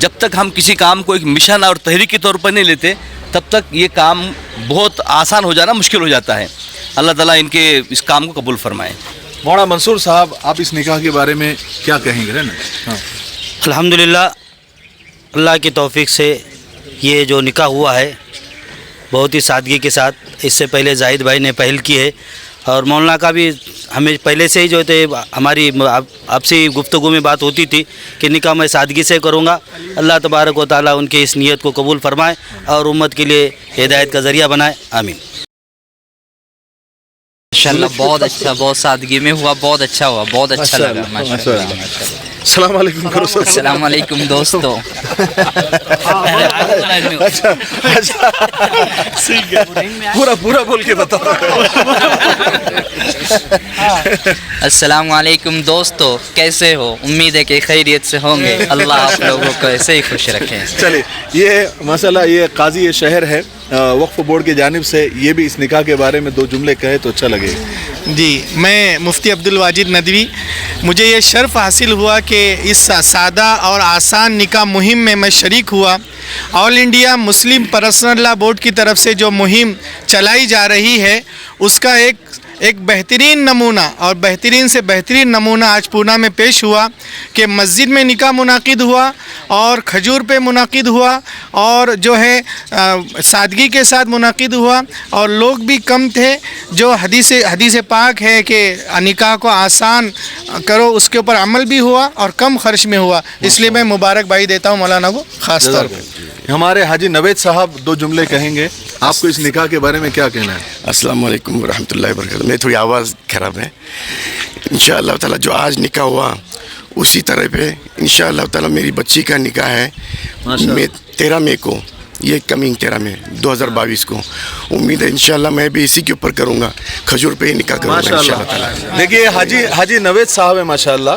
جب تک ہم کسی کام کو ایک مشن اور تحریک کے طور پر نہیں لیتے تب تک یہ کام بہت آسان ہو جانا مشکل ہو جاتا ہے. اللہ تعالیٰ ان کے اس کام کو قبول فرمائے. مولانا منصور صاحب آپ اس نکاح کے بارے میں کیا کہیں گے نا؟ ہاں. الحمدللہ اللہ کی توفیق سے یہ جو نکاح ہوا ہے بہت ہی سادگی کے ساتھ. اس سے پہلے زاہد بھائی نے پہل کی ہے اور مولانا کا بھی ہمیں پہلے سے ہی جو تھے ہماری آپسی گفتگو میں بات ہوتی تھی کہ نکاح میں سادگی سے کروں گا. اللہ تبارک و تعالیٰ ان کی اس نیت کو قبول فرمائے اور امت کے لیے ہدایت کا ذریعہ بنائے. آمین. ماشاءاللہ بہت اچھا, بہت سادگی میں ہوا, بہت اچھا ہوا, بہت اچھا لگا. السلام علیکم کرو سر. السلام علیکم دوستو. پورا بول کے بتاؤ. السلام علیکم دوستو, کیسے ہو؟ امید ہے کہ خیریت سے ہوں گے. اللہ آپ لوگوں کو ایسے ہی خوش رکھیں. چلیے, یہ ماشاءاللہ یہ قاضی شہر ہے وقف بورڈ کی جانب سے, یہ بھی اس نکاح کے بارے میں 2 جملے کہے تو اچھا لگے. جی, میں مفتی عبدالواجد ندوی. مجھے یہ شرف حاصل ہوا کہ اس سادہ اور آسان نکاح مہم میں میں شریک ہوا. آل انڈیا مسلم پرسنل لا بورڈ کی طرف سے جو مہم چلائی جا رہی ہے اس کا ایک بہترین نمونہ اور بہترین سے بہترین نمونہ آج پونا میں پیش ہوا کہ مسجد میں نکاح منعقد ہوا اور کھجور پہ منعقد ہوا اور جو ہے سادگی کے ساتھ منعقد ہوا اور لوگ بھی کم تھے. جو حدیث پاک ہے کہ نکاح کو آسان کرو, اس کے اوپر عمل بھی ہوا اور کم خرچ میں ہوا. اس لیے میں مبارک بھائی دیتا ہوں مولانا کو خاص طور پہ. ہمارے حاجی نوید صاحب 2 جملے کہیں گے. آپ کو اس نکاح کے بارے میں کیا کہنا ہے؟ السلام علیکم ورحمۃ اللہ وبرکاتہ. میری تھوڑی آواز خراب ہے. انشاءاللہ تعالیٰ جو آج نکاح ہوا اسی طرح پہ انشاءاللہ تعالیٰ میری بچی کا نکاح ہے 13 مئی کو, یہ کمنگ 13 مئی 2022 کو. امید ہے انشاءاللہ میں بھی اسی کے اوپر کروں گا, کھجور پہ ہی نکاح کروں گا انشاءاللہ تعالیٰ. دیکھیے حاجی نوید صاحب ہے ماشاءاللہ.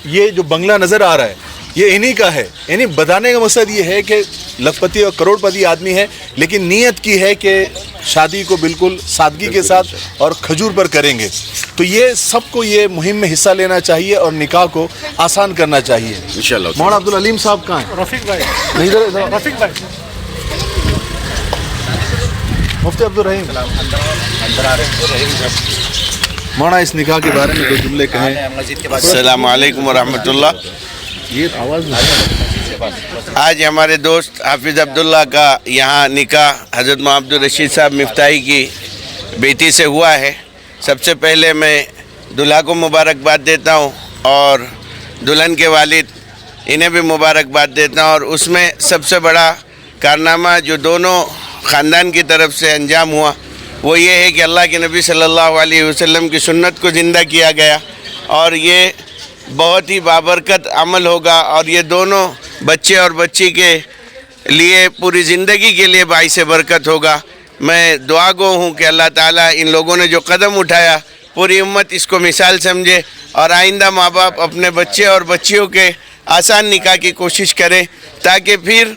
یہ جو بنگلہ نظر آ رہا ہے یہ انہی کا ہے. یعنی بتانے کا مقصد یہ ہے کہ لکھپتی اور کروڑ پتی آدمی ہے لیکن نیت کی ہے کہ شادی کو بالکل سادگی کے ساتھ اور کھجور پر کریں گے. تو یہ سب کو یہ مہم میں حصہ لینا چاہیے اور نکاح کو آسان کرنا چاہیے انشاءاللہ. مولانا عبدالعلیم صاحب کہاں ہیں؟ رفیق بھائی. رفیق بھائی. مفتی عبدالرحیم مولانا اس نکاح کے بارے میں 2 جملے کہیں. السلام علیکم ورحمۃ اللہ. آج ہمارے دوست حافظ عبداللہ کا یہاں نکاح حضرت محمد عبدالرشید صاحب مفتاحی کی بیٹی سے ہوا ہے. سب سے پہلے میں دلہا کو مبارکباد دیتا ہوں اور دلہن کے والد انہیں بھی مبارکباد دیتا ہوں. اور اس میں سب سے بڑا کارنامہ جو دونوں خاندان کی طرف سے انجام ہوا وہ یہ ہے کہ اللہ کے نبی صلی اللہ علیہ وسلم کی سنت کو زندہ کیا گیا اور یہ بہت ہی بابرکت عمل ہوگا اور یہ دونوں بچے اور بچی کے لیے پوری زندگی کے لیے باعث برکت ہوگا. میں دعا گو ہوں کہ اللہ تعالیٰ ان لوگوں نے جو قدم اٹھایا پوری امت اس کو مثال سمجھے اور آئندہ ماں باپ اپنے بچے اور بچیوں کے آسان نکاح کی کوشش کریں تاکہ پھر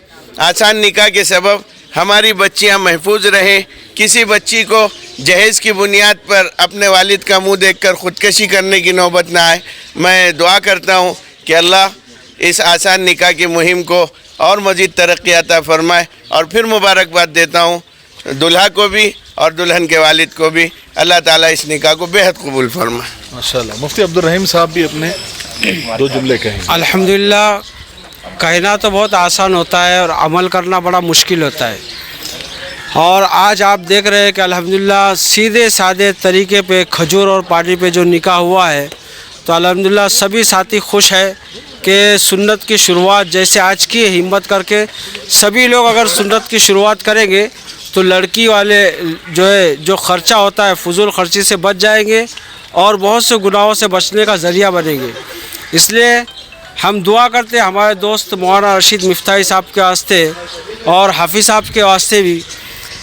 آسان نکاح کے سبب ہماری بچیاں محفوظ رہیں. کسی بچی کو جہیز کی بنیاد پر اپنے والد کا منہ دیکھ کر خودکشی کرنے کی نوبت نہ آئے. میں دعا کرتا ہوں کہ اللہ اس آسان نکاح کی مہم کو اور مزید ترقی عطا فرمائے اور پھر مبارکباد دیتا ہوں دلہا کو بھی اور دلہن کے والد کو بھی. اللہ تعالیٰ اس نکاح کو بے حد قبول فرمائے. ماشاءاللہ. مفتی عبدالرحیم صاحب بھی اپنے 2 جملے کہیں. الحمدللہ کہنا تو بہت آسان ہوتا ہے اور عمل کرنا بڑا مشکل ہوتا ہے. اور آج آپ دیکھ رہے ہیں کہ الحمدللہ سیدھے سادے طریقے پہ کھجور اور پانی پہ جو نکاح ہوا ہے تو الحمدللہ سبھی ساتھی خوش ہے کہ سنت کی شروعات جیسے آج کی ہمت کر کے سبھی لوگ اگر سنت کی شروعات کریں گے تو لڑکی والے جو خرچہ ہوتا ہے فضول خرچی سے بچ جائیں گے اور بہت سے گناہوں سے بچنے کا ذریعہ بنیں گے. اس لیے ہم دعا کرتے ہیں ہمارے دوست مولانا رشید مفتاحی صاحب کے واسطے اور حافظ صاحب کے واسطے بھی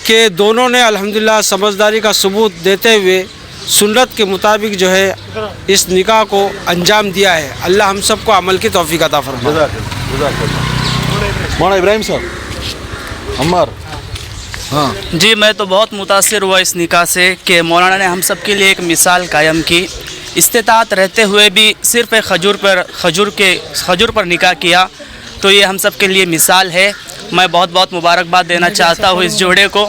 کہ دونوں نے الحمدللہ سمجھداری کا ثبوت دیتے ہوئے سنت کے مطابق جو ہے اس نکاح کو انجام دیا ہے. اللہ ہم سب کو عمل کی توفیق عطا فرمائے. مولانا ابراہیم صاحب عمار. ہاں جی, میں تو بہت متاثر ہوا اس نکاح سے کہ مولانا نے ہم سب کے لیے ایک مثال قائم کی. استطاعت رہتے ہوئے بھی صرف کھجور پر نکاح کیا تو یہ ہم سب کے لیے مثال ہے. میں بہت بہت مبارکباد دینا چاہتا ہوں اس جوڑے کو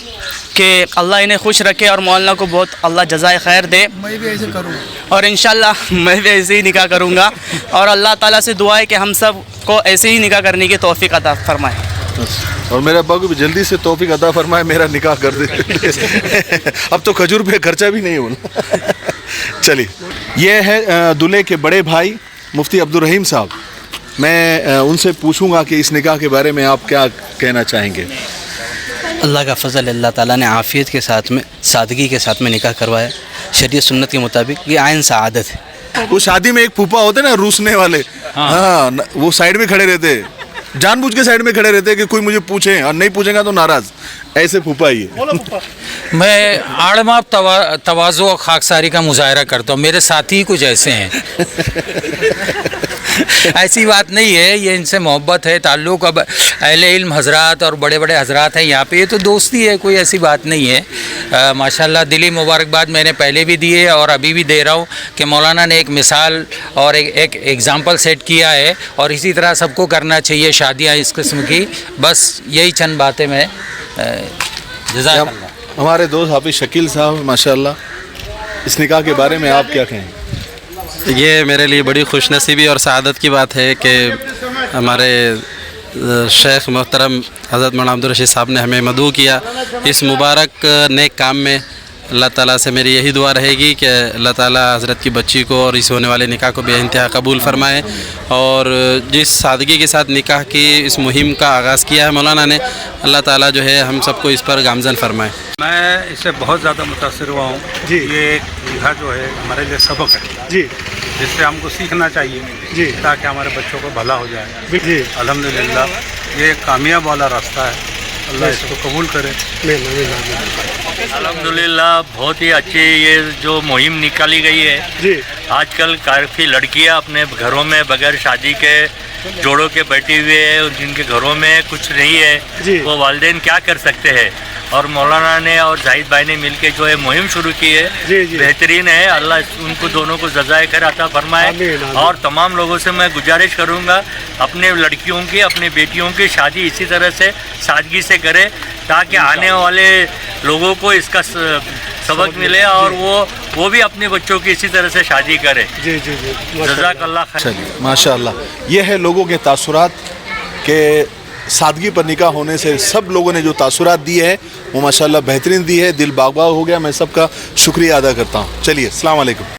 کہ اللہ انہیں خوش رکھے اور مولانا کو بہت اللہ جزائے خیر دے. میں بھی ایسے کروں اور انشاءاللہ میں بھی ایسے ہی نکاح کروں گا اور اللہ تعالیٰ سے دعا ہے کہ ہم سب کو ایسے ہی نکاح کرنے کی توفیق عطا فرمائے. اور میرے ابا کو بھی جلدی سے توفیق عطا فرمائے, میرا نکاح کر دے. اب تو کھجور پہ خرچہ بھی نہیں ہونا. چلیے, یہ ہے دلہے کے بڑے بھائی مفتی عبدالرحیم صاحب. میں ان سے پوچھوں گا کہ اس نکاح کے بارے میں آپ کیا کہنا چاہیں گے. اللہ کا فضل, اللہ تعالیٰ نے عافیت کے ساتھ میں, سادگی کے ساتھ میں نکاح کروایا شریعت سنت کے مطابق. یہ عین سعادت ہے. وہ شادی میں ایک پھوپھا ہوتے نا روسنے والے, ہاں وہ سائڈ میں کھڑے رہتے, جان بوجھ کے سائڈ میں کھڑے رہتے کہ کوئی مجھے پوچھے اور نہیں پوچھے گا تو ناراض. ایسے پھوپھا ہی ہے. میں آڑماب تواضع و خاکساری کا مظاہرہ کرتا ہوں. میرے ساتھی کچھ ایسے ہیں. ایسی بات نہیں ہے, یہ ان سے محبت ہے, تعلق. اب اہل علم حضرات اور بڑے بڑے حضرات ہیں یہاں پہ, یہ تو دوستی ہے, کوئی ایسی بات نہیں ہے. ماشاءاللہ دلی مبارکباد میں نے پہلے بھی دی ہے اور ابھی بھی دے رہا ہوں کہ مولانا نے ایک مثال اور ایک ایگزامپل سیٹ کیا ہے اور اسی طرح سب کو کرنا چاہیے شادیاں اس قسم کی. بس یہی چند باتیں میں جزاک اللہ. ہمارے دوست حافظ شکیل صاحب, ماشاءاللہ اس نکاح کے بارے میں آپ کیا کہیں؟ یہ میرے لیے بڑی خوش نصیبی اور سعادت کی بات ہے کہ ہمارے شیخ محترم حضرت مولانا عبدالرشید صاحب نے ہمیں مدعو کیا اس مبارک نیک کام میں. اللہ تعالیٰ سے میری یہی دعا رہے گی کہ اللہ تعالیٰ حضرت کی بچی کو اور اس ہونے والے نکاح کو بے انتہا قبول فرمائے. اور جس سادگی کے ساتھ نکاح کی اس مہم کا آغاز کیا ہے مولانا نے, اللہ تعالیٰ جو ہے ہم سب کو اس پر گامزن فرمائے. میں اس سے بہت زیادہ متاثر ہوا ہوں. یہ ایک نکاح جو ہے ہمارے لیے سبق ہے جس سے ہم کو سیکھنا چاہیے تاکہ ہمارے بچوں کو بھلا ہو جائے. الحمدللہ یہ ایک کامیاب والا راستہ ہے. اللہ اس کو قبول کرے. الحمدللہ بہت ہی اچھی یہ جو مہم نکالی گئی ہے. آج کل کافی لڑکیاں اپنے گھروں میں بغیر شادی کے جوڑوں کے بیٹھی ہوئے ہیں, جن کے گھروں میں کچھ نہیں ہے, وہ والدین کیا کر سکتے ہیں. اور مولانا نے اور زاہد بھائی نے مل کے جو ہے مہم شروع کی ہے, بہترین ہے. اللہ ان کو دونوں کو جزائے خیر عطا فرمائے. اور تمام لوگوں سے میں گزارش کروں گا اپنے لڑکیوں کی, اپنے بیٹیوں کی شادی اسی طرح سے سادگی سے کرے تاکہ آنے والے لوگوں کو اس کا سبق ملے اور وہ بھی اپنے بچوں کی اسی طرح سے شادی کرے. جزاک اللہ خیر. ماشاءاللہ یہ ہے لوگوں کے تاثرات کہ سادگی پر نکاح ہونے سے سب لوگوں نے جو تاثرات دیے ہیں وہ ماشاءاللہ بہترین دی ہے. دل باغ باغ ہو گیا. میں سب کا شکریہ ادا کرتا ہوں. چلیے, السلام علیکم.